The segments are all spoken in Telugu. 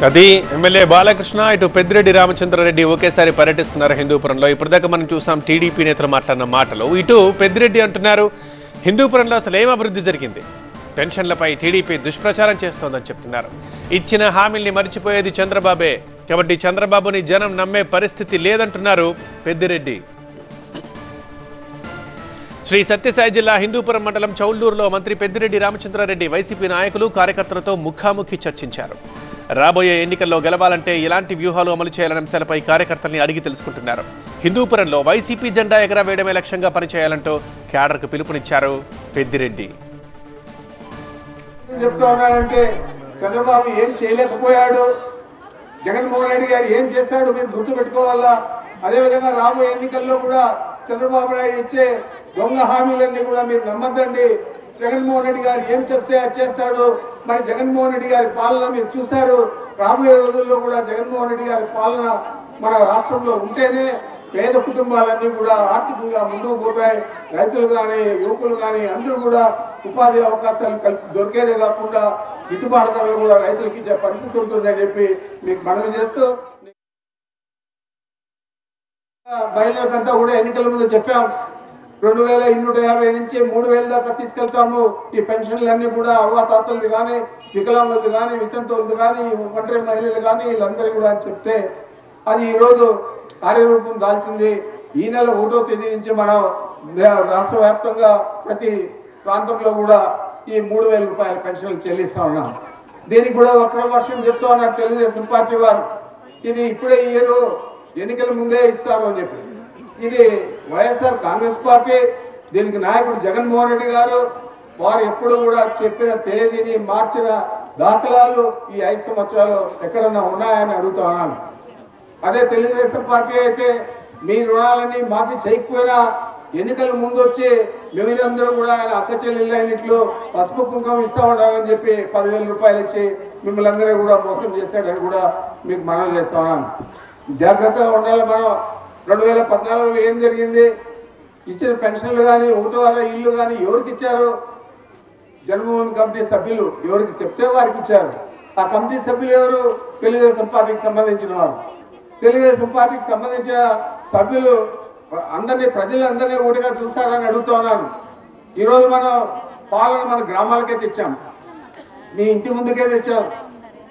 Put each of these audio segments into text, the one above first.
అది ఎమ్మెల్యే బాలకృష్ణ ఇటు పెద్దిరెడ్డి రామచంద్రారెడ్డి ఒకేసారి పర్యటిస్తున్నారు హిందూపురంలో. ఇప్పటిదాకా మనం చూసాం టీడీపీ నేతలు మాట్లాడిన మాటలు. ఇటు పెద్దిరెడ్డి అంటున్నారు హిందూపురంలో అసలు ఏం అభివృద్ధి జరిగింది, పెన్షన్లపై టీడీపీ దుష్ప్రచారం చేస్తోందని చెప్తున్నారు. ఇచ్చిన హామీల్ని మర్చిపోయేది చంద్రబాబే, కాబట్టి చంద్రబాబుని జనం నమ్మే పరిస్థితి లేదంటున్నారు పెద్దిరెడ్డి. శ్రీ సత్యసాయి జిల్లా హిందూపురం మండలం చౌల్లూరులో మంత్రి పెద్దిరెడ్డి రామచంద్రారెడ్డి వైసీపీ నాయకులు కార్యకర్తలతో ముఖాముఖి చర్చించారు. రాబోయే ఎన్నికల్లో గెలవాలంటే ఎలాంటి వ్యూహాలు అమలు చేయాలనే అంశాలపై కార్యకర్తల్ని అడిగి తెలుసుకుంటున్నారు. హిందూపురంలో వైసీపీ జెండా ఎగరవేయడమే లక్ష్యంగా పనిచేయాలంటూ క్యాడర్కు పిలుపునిచ్చారు పెద్దిరెడ్డి. చెప్తున్నానంటే చంద్రబాబు ఏం చేయలేకపోయాడు, జగన్మోహన్ రెడ్డి గారు ఏం చేశాడు మీరు గుర్తుపెట్టుకోవాలా. అదేవిధంగా రాబోయే ఎన్నికల్లో కూడా చంద్రబాబు నాయుడు ఇచ్చే దొంగ హామీలన్నీ కూడా మీరు నమ్మద్దండి. జగన్మోహన్ రెడ్డి గారు ఏం చెప్తే అది చేస్తాడు. మరి జగన్మోహన్ రెడ్డి గారి పాలన మీరు చూశారు. రాబోయే రోజుల్లో కూడా జగన్మోహన్ రెడ్డి గారి పాలన మన రాష్ట్రంలో ఉంటేనే పేద కుటుంబాలన్నీ కూడా ఆర్థికంగా ముందుకు పోతాయి. రైతులు కానీ యువకులు కానీ అందరూ కూడా ఉపాధి అవకాశాలు దొరికేదే కాకుండా గిట్టుబాటు ధరలు కూడా రైతులకు ఇచ్చే పరిస్థితి ఉంటుందని చెప్పి మీకు మనవి చేస్తూ, మహిళలకంతా కూడా ఎన్నికల ముందు చెప్పాం 2250 నుంచి 3000 దాకా తీసుకెళ్తాము. ఈ పెన్షన్లన్నీ కూడా అవ్వాతాతలది కానీ వికలాంగులది కానీ వితంతువులది కానీ ఒంటరి మహిళలు కానీ వీళ్ళందరూ కూడా అని చెప్తే అది ఈరోజు కార్యరూపం దాల్చింది. ఈ నెల 1వ తేదీ నుంచి మనం రాష్ట్ర వ్యాప్తంగా ప్రతి ప్రాంతంలో కూడా ఈ 3000 రూపాయల పెన్షన్లు చెల్లిస్తా ఉన్నాం. దీనికి కూడా వక్రవర్షం చెప్తా ఉన్నారు తెలుగుదేశం పార్టీ వారు. ఇది ఇప్పుడే ఇయ్యరు, ఎన్నికల ముందే ఇస్తారు అని చెప్పి. ఇది వైఎస్ఆర్ కాంగ్రెస్ పార్టీ, దీనికి నాయకుడు జగన్మోహన్ రెడ్డి గారు. వారు ఎప్పుడు కూడా చెప్పిన తేదీని మార్చిన దాఖలాలు ఈ 5 సంవత్సరాలు ఎక్కడన్నా ఉన్నాయని అడుగుతా ఉన్నాను. అదే తెలుగుదేశం పార్టీ అయితే మీ రుణాలని మాఫీ చేయకపోయినా ఎన్నికల ముందు వచ్చి మేమందరూ కూడా ఆయన అక్క చెల్లెళ్ళు అయినట్లు పసుపు కుంకుమ ఇస్తా ఉండాలని చెప్పి 10,000 రూపాయలు ఇచ్చి మిమ్మల్ని అందరూ కూడా మోసం చేశాడని కూడా మీకు మనవి చేస్తా ఉన్నాను. జాగ్రత్తగా ఉండాలి. మనం 2014లో ఏం జరిగింది, ఇచ్చిన పెన్షన్లు కానీ 1వ ఇల్లు కానీ ఎవరికి ఇచ్చారు? జన్మభూమి కమిటీ సభ్యులు ఎవరికి చెప్తే వారికి ఇచ్చారు. ఆ కమిటీ సభ్యులు ఎవరు? తెలుగుదేశం పార్టీకి సంబంధించిన వారు. తెలుగుదేశం పార్టీకి సంబంధించిన సభ్యులు ప్రజలందరినీ ఒకటిగా చూస్తారని అడుగుతా ఉన్నాను. ఈరోజు మనం పాలన మన గ్రామాలకే తెచ్చాం, మీ ఇంటి ముందుకే తెచ్చాం.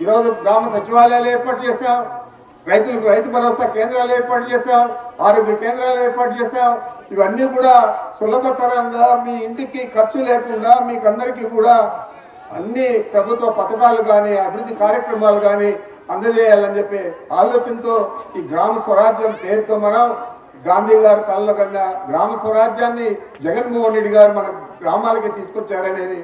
ఈరోజు గ్రామ సచివాలయాలు ఏర్పాటు చేశాం, రైతులకు రైతు భరోసా కేంద్రాలు ఏర్పాటు చేశాం, ఆరోగ్య కేంద్రాలు ఏర్పాటు చేశాం. ఇవన్నీ కూడా సులభతరంగా మీ ఇంటికి ఖర్చు లేకుండా మీకు అందరికీ కూడా అన్ని ప్రభుత్వ పథకాలు కానీ అభివృద్ధి కార్యక్రమాలు కానీ అందజేయాలని చెప్పి ఆలోచనతో ఈ గ్రామ స్వరాజ్యం పేరుతో మనం గాంధీ గారు కళ్ళ కన్నా గ్రామ స్వరాజ్యాన్ని జగన్మోహన్ రెడ్డి గారు మన గ్రామాలకి తీసుకొచ్చారనేది